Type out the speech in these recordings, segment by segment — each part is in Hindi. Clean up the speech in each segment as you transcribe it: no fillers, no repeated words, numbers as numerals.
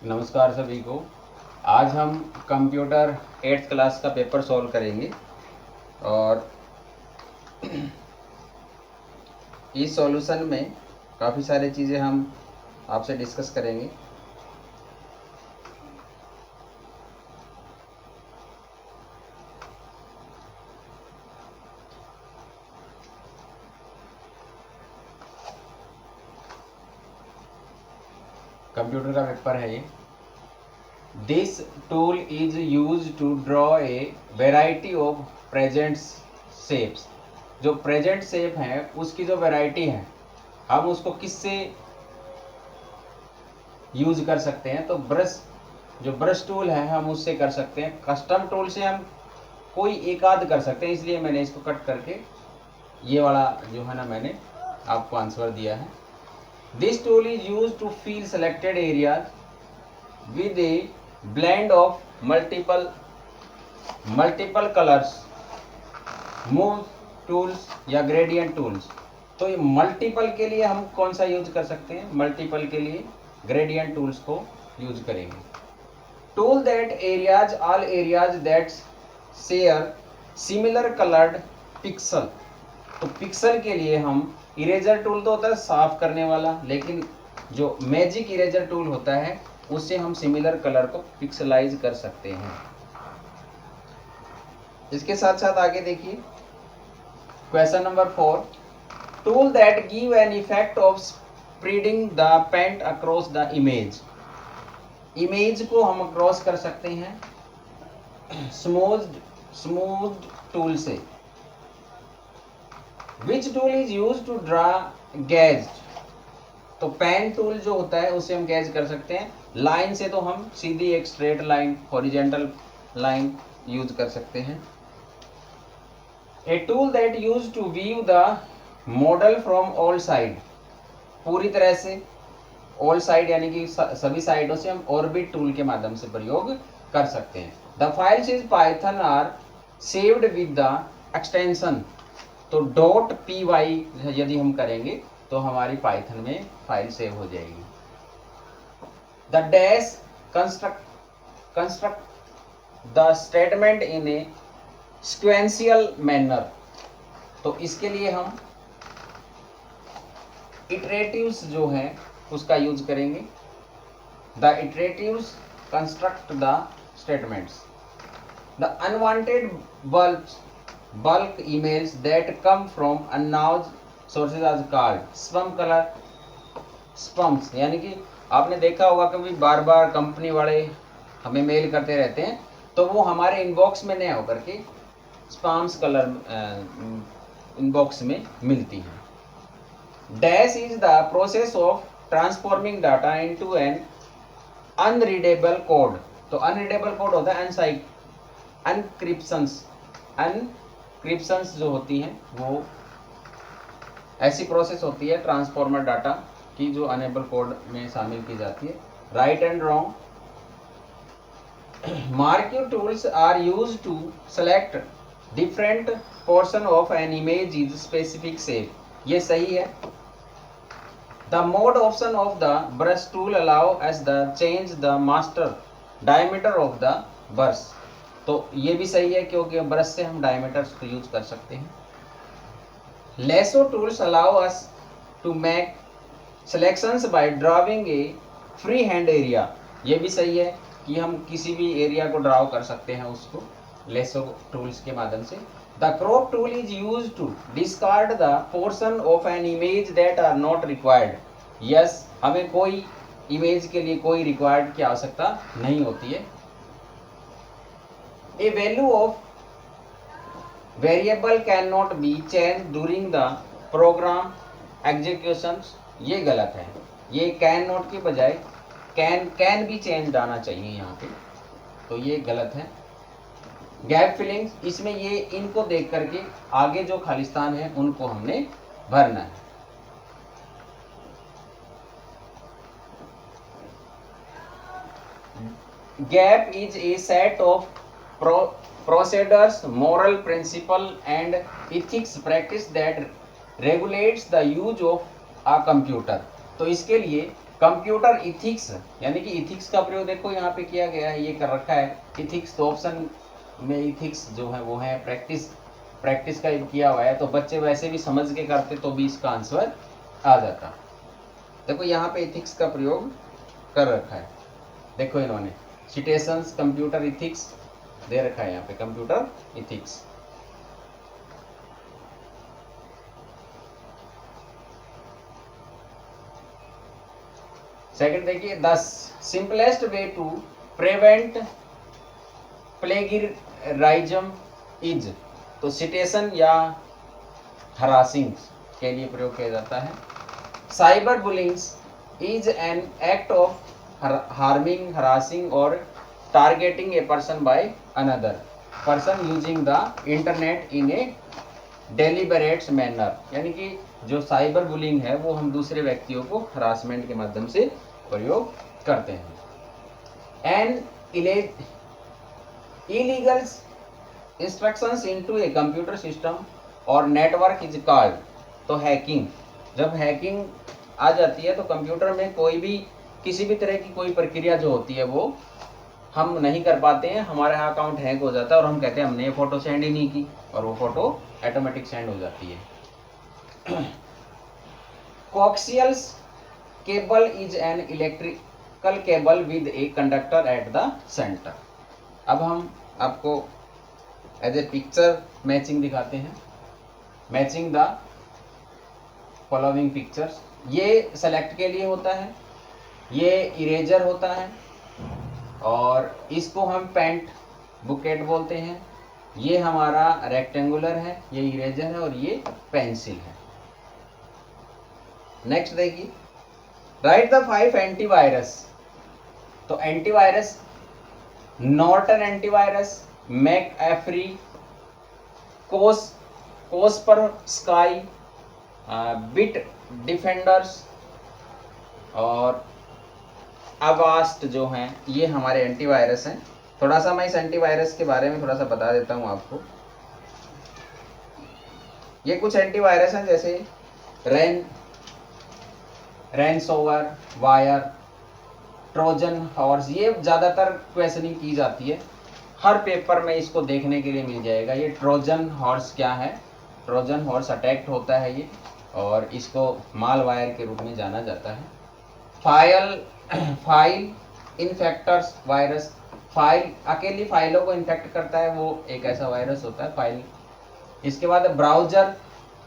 नमस्कार सभी को। आज हम कंप्यूटर 8th क्लास का पेपर सॉल्व करेंगे और इस सॉल्यूशन में काफ़ी सारी चीज़ें हम आपसे डिस्कस करेंगे। कंप्यूटर का पेपर है ये। This tool is use to draw a variety of present shapes. जो प्रेजेंट शेप है उसकी जो वैरायटी है हम उसको किससे यूज कर सकते हैं, तो जो ब्रश टूल है हम उससे कर सकते हैं। कस्टम टूल से हम कोई एक आध कर सकते हैं, इसलिए मैंने इसको कट करके ये वाला जो है ना मैंने आपको आंसर दिया है। This tool is use to fill selected areas with a blend of multiple colours, move tools या ग्रेडियंट टूल्स। तो ये मल्टीपल के लिए हम कौन सा यूज कर सकते हैं? मल्टीपल के लिए ग्रेडियंट टूल्स को यूज करेंगे। Tool that areas all areas that share similar coloured pixel. तो पिक्सल के लिए हम इरेजर टूल तो होता है साफ करने वाला, लेकिन जो मैजिक इरेजर टूल होता है उससे हम सिमिलर कलर को पिक्सलाइज कर सकते हैं। इसके साथ साथ आगे देखिए question number 4। Tool that give an effect of spreading the paint across the image. Image को हम क्रॉस कर सकते हैं स्मूथ टूल से। Which tool is use to draw gauge. तो पेन टूल जो होता है उसे हम गैज कर सकते हैं। लाइन से तो हम सीधी एक straight line, horizontal line use कर सकते हैं। A tool that use to view the model from all side. पूरी तरह से ऑल साइड यानी कि सभी साइडों से हम ऑर्बिट टूल के माध्यम से प्रयोग कर सकते हैं। The files is Python are saved with the extension. तो .py यदि हम करेंगे तो हमारी पाइथन में फाइल सेव हो जाएगी। The dash construct the statement in a sequential manner. तो इसके लिए हम इटरेटिव्स जो है उसका यूज करेंगे। The iteratives construct the statements. The unwanted bulk emails that come from unknown sources are called spams। यानी कि आपने देखा होगा कभी बार बार कंपनी वाले हमें मेल करते रहते हैं तो वो हमारे इनबॉक्स में न होकर के स्पैम्स कलर इनबॉक्स में मिलती है। Dash is the process of transforming data into an unreadable code. तो अनरीडेबल कोड होता है अनक्रिप्शंस जो होती हैं वो ऐसी प्रोसेस होती है ट्रांसफॉर्मर डाटा की जो अनेबल कोड में शामिल की जाती है। Right and wrong. Marking tools are use to select different portion of an image is specific shape. ये सही है। The mode option of the brush tool allows the change the master diameter of the brush. तो ये भी सही है क्योंकि ब्रश से हम डायमीटर्स को यूज कर सकते हैं। Lasso tools allow us to make selections by drawing a free hand area. ये भी सही है कि हम किसी भी एरिया को ड्राव कर सकते हैं उसको लेसो टूल्स के माध्यम से। The crop tool is use to discard the portion of an image that are not required. Yes, हमें कोई इमेज के लिए कोई रिक्वायर्ड की आवश्यकता नहीं होती है। A value of variable cannot be changed during the program executions। ये गलत है। ये कैन नॉट के बजाय कैन भी चेंज आना चाहिए यहाँ पे, तो ये गलत है। गैप फिलिंग, इसमें ये इनको देख करके आगे जो खालिस्तान है उनको हमने भरना है। Gap is a set of procedures, moral principle and ethics practice that regulates the use of a computer। तो इसके लिए कंप्यूटर इथिक्स, यानी कि इथिक्स का प्रयोग देखो यहाँ पे किया गया है, ये कर रखा है इथिक्स, तो ऑप्शन में इथिक्स जो है वो है प्रैक्टिस का किया हुआ है, तो बच्चे वैसे भी समझ के करते तो भी इसका आंसर आ जाता। देखो यहाँ पे इथिक्स का प्रयोग कर रखा है, देखो इन्होंने सिटेशंस कंप्यूटर इथिक्स दे रखा है यहाँ पे, कंप्यूटर इथिक्स। सेकंड देखिए, the simplest way to prevent plagiarism is, तो सिटेशन या हरासिंग के लिए प्रयोग किया जाता है। Cyber bullying is an act of harming, harassing और targeting a person by another person using the internet in a deliberate manner, यानी कि जो साइबर बुलिंग है वो हम दूसरे व्यक्तियों को हरासमेंट के माध्यम से प्रयोग करते हैं। And illegal instructions into a computer system और नेटवर्क इज कॉल्ड, तो हैकिंग, जब हैकिंग आ जाती है तो कंप्यूटर में कोई भी किसी भी तरह की कोई प्रक्रिया जो होती है वो हम नहीं कर पाते हैं, हमारा अकाउंट हैक हो जाता है और हम कहते हैं हमने ये फोटो सेंड ही नहीं की, और वो फोटो ऑटोमेटिक सेंड हो जाती है। Coaxial cable is an electrical cable with a conductor at the centre. अब हम आपको एज ए पिक्चर मैचिंग दिखाते हैं, मैचिंग द फॉलोइंग पिक्चर्स। ये सेलेक्ट के लिए होता है, ये इरेजर होता है और इसको हम पेंट बुकेट बोलते हैं। ये हमारा रेक्टेंगुलर है, ये इरेजर है और ये पेंसिल है। नेक्स्ट देखिए, राइट द 5 एंटीवायरस, तो antivirus Norton antivirus, McAfee, Kaspersky, Bitdefenders और अवास्ट जो हैं, ये हमारे एंटीवायरस हैं। थोड़ा सा मैं इस एंटीवायरस के बारे में थोड़ा सा बता देता हूँ आपको। ये कुछ एंटीवायरस हैं जैसे रैंसोवर वायर, ट्रोजन हॉर्स, ये ज़्यादातर क्वेश्चनिंग की जाती है, हर पेपर में इसको देखने के लिए मिल जाएगा। ये ट्रोजन हॉर्स क्या है, ट्रोजन हॉर्स अटैक होता है ये, और इसको माल वायर के रूप में जाना जाता है। फाइल इन्फेक्टर्स वायरस, फाइल अकेली फाइलों को इन्फेक्ट करता है, वो एक ऐसा वायरस होता है फाइल। इसके बाद ब्राउजर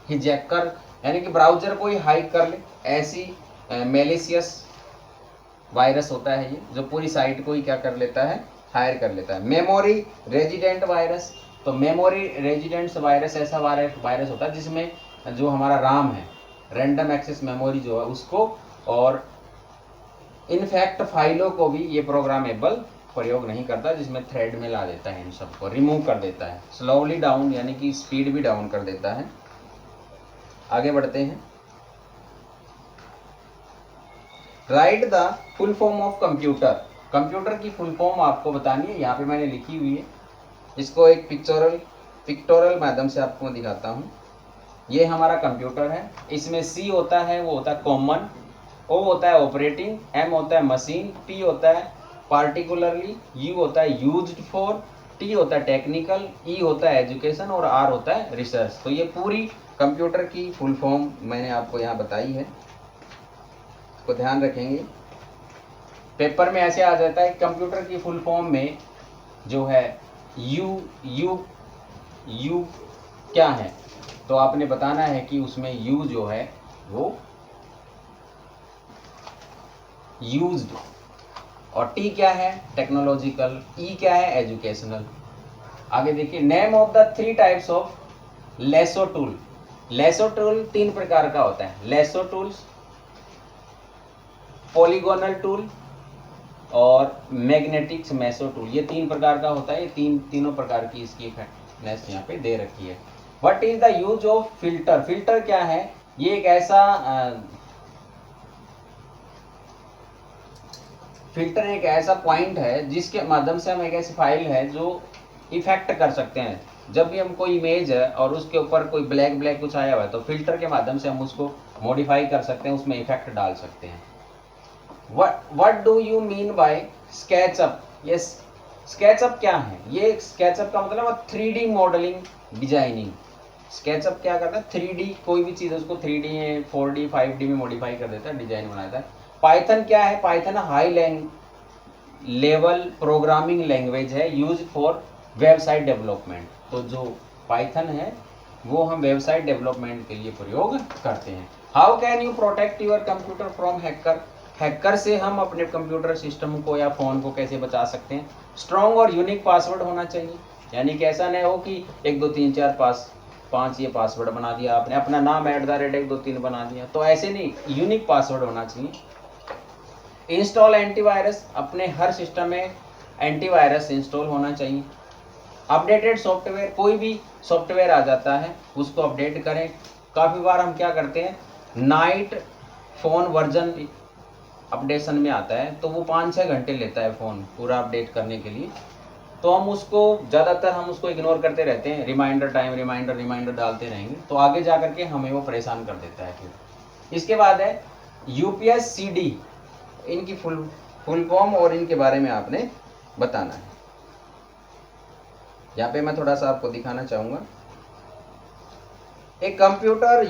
हिजैकर, यानी कि ब्राउजर को ही हाइड कर ले, ऐसी मेलिशियस वायरस होता है ये, जो पूरी साइट को ही क्या कर लेता है, हायर कर लेता है। मेमोरी रेजिडेंट वायरस, तो मेमोरी रेजिडेंट वायरस ऐसा वायरस होता है जिसमें जो हमारा राम है, रैंडम एक्सेस मेमोरी जो है उसको और इनफैक्ट फाइलों को भी ये प्रोग्रामेबल प्रयोग नहीं करता, जिसमें थ्रेड में ला देता है, इन सबको रिमूव कर देता है, स्लोली डाउन यानी कि स्पीड भी डाउन कर देता है। आगे बढ़ते हैं। Right the full form of computer, computer की फुल फॉर्म आपको बतानी है, यहाँ पे मैंने लिखी हुई है, इसको एक पिक्टोरल माध्यम से आपको मैं दिखाता हूँ। ये हमारा कंप्यूटर है, इसमें सी होता है वो होता है कॉमन, ओ होता है ऑपरेटिंग, एम होता है मशीन, पी होता है पार्टिकुलरली, यू होता है यूज्ड फॉर, टी होता है टेक्निकल, ई होता है एजुकेशन और आर होता है रिसर्च। तो ये पूरी कंप्यूटर की फुल फॉर्म मैंने आपको यहाँ बताई है, इसको ध्यान रखेंगे। पेपर में ऐसे आ जाता है कंप्यूटर की फुल फॉर्म में जो है यू क्या है, तो आपने बताना है कि उसमें यू जो है वो यूज्ड, और टी क्या है टेक्नोलॉजिकल, ई क्या है एजुकेशनल। आगे देखिए, name of the 3 types of lasso tool. Lasso tool 3 प्रकार का होता है, लेसो टूल्स, पॉलीगोनल टूल और मैग्नेटिक्स मेसो टूल, ये 3 प्रकार का होता है। ये तीनों प्रकार की इसकी इफेक्टिवनेस यहाँ पे दे रखी है। What is the use of filter, filter क्या है, ये एक ऐसा फिल्टर एक ऐसा पॉइंट है जिसके माध्यम से हम एक ऐसी फाइल है जो इफेक्ट कर सकते हैं। जब भी हम कोई इमेज है और उसके ऊपर कोई ब्लैक कुछ आया हुआ है तो फिल्टर के माध्यम से हम उसको मॉडिफाई कर सकते हैं, उसमें इफेक्ट डाल सकते हैं। what do you mean by SketchUp? Yes, SketchUp क्या है? ये SketchUp का मतलब 3D मॉडलिंग डिजाइनिंग। SketchUp क्या करता है? 3D कोई भी चीज़ उसको 3D में 4D 5D में मॉडिफाई कर देता है, डिजाइन बनाता है। पाइथन क्या है? Python high level programming language है, यूज फॉर वेबसाइट डेवलपमेंट। तो जो पाइथन है वो हम वेबसाइट डेवलपमेंट के लिए प्रयोग करते हैं। How can you protect your computer from hacker? Hacker से हम अपने कंप्यूटर सिस्टम को या फ़ोन को कैसे बचा सकते हैं? स्ट्रॉन्ग और यूनिक पासवर्ड होना चाहिए, यानी कि ऐसा नहीं हो कि 1 2 3 4 5 ये पासवर्ड बना दिया आपने, अपना नाम @1 2 3 बना दिया, तो ऐसे नहीं, यूनिक पासवर्ड होना चाहिए। इंस्टॉल एंटीवायरस, अपने हर सिस्टम में एंटीवायरस इंस्टॉल होना चाहिए। अपडेटेड सॉफ्टवेयर, कोई भी सॉफ्टवेयर आ जाता है उसको अपडेट करें। काफ़ी बार हम क्या करते हैं, नाइट फ़ोन वर्जन अपडेशन में आता है तो वो 5-6 घंटे लेता है फ़ोन पूरा अपडेट करने के लिए, तो हम उसको ज़्यादातर हम उसको इग्नोर करते रहते हैं, रिमाइंडर टाइम रिमाइंडर डालते रहेंगे, तो आगे जा करके हमें वो परेशान कर देता है फिर। इसके बाद है UPS-CD, इनकी फुल फॉर्म और इनके बारे में आपने बताना है। यहाँ पे मैं थोड़ा सा आपको दिखाना चाहूँगा। एक कंप्यूटर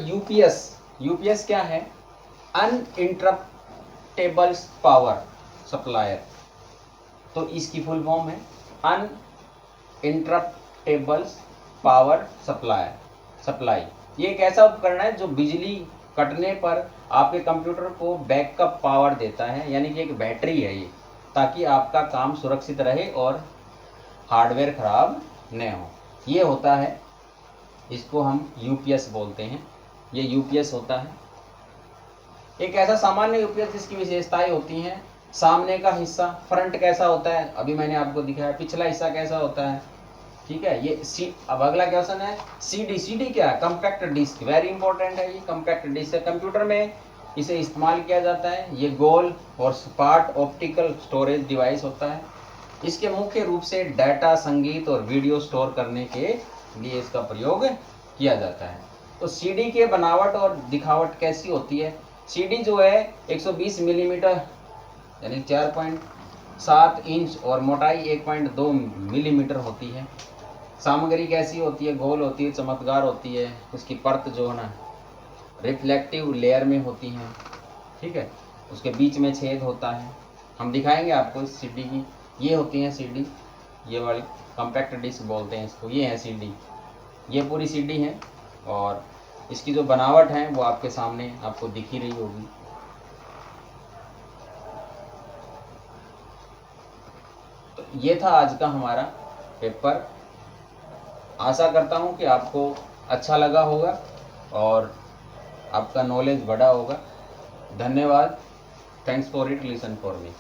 यूपीएस क्या है? Uninterruptible power supplier. तो इसकी फुल फॉर्म है अनइंटरप्टेबल पावर सप्लाई। ये एक ऐसा उपकरण है जो बिजली कटने पर आपके कंप्यूटर को बैकअप पावर देता है, यानी कि एक बैटरी है ये, ताकि आपका काम सुरक्षित रहे और हार्डवेयर खराब न हो। ये होता है, इसको हम यूपीएस बोलते हैं, ये यूपीएस होता है। एक ऐसा सामान्य यूपीएस जिसकी विशेषताएं होती हैं, सामने का हिस्सा फ्रंट कैसा होता है, अभी मैंने आपको दिखाया, पिछला हिस्सा कैसा होता है, ठीक है। ये अब अगला क्वेश्चन है सीडी क्या है? कम्पैक्ट डिस्क, वेरी इंपॉर्टेंट है, ये कम्पैक्ट डिस्क है। कंप्यूटर में इसे इस्तेमाल किया जाता है, ये गोल और सपाट ऑप्टिकल स्टोरेज डिवाइस होता है। इसके मुख्य रूप से डाटा, संगीत और वीडियो स्टोर करने के लिए इसका प्रयोग किया जाता है। तो सीडी के बनावट और दिखावट कैसी होती है? सीडी जो है 120 मिलीमीटर यानी 4.7 इंच और मोटाई 1.2 मिलीमीटर होती है। सामग्री कैसी होती है? गोल होती है, चमकदार होती है, उसकी परत जो है ना रिफ्लेक्टिव लेयर में होती है, ठीक है। उसके बीच में छेद होता है, हम दिखाएंगे आपको इस सीडी की। ये होती है सीडी, ये वाली कॉम्पैक्ट डिस्क बोलते हैं इसको, ये है सीडी, ये पूरी सीडी है और इसकी जो बनावट है वो आपके सामने आपको दिख ही रही होगी। तो ये था आज का हमारा पेपर, आशा करता हूँ कि आपको अच्छा लगा होगा और आपका नॉलेज बढ़ा होगा। धन्यवाद। Thanks for it, listen for me.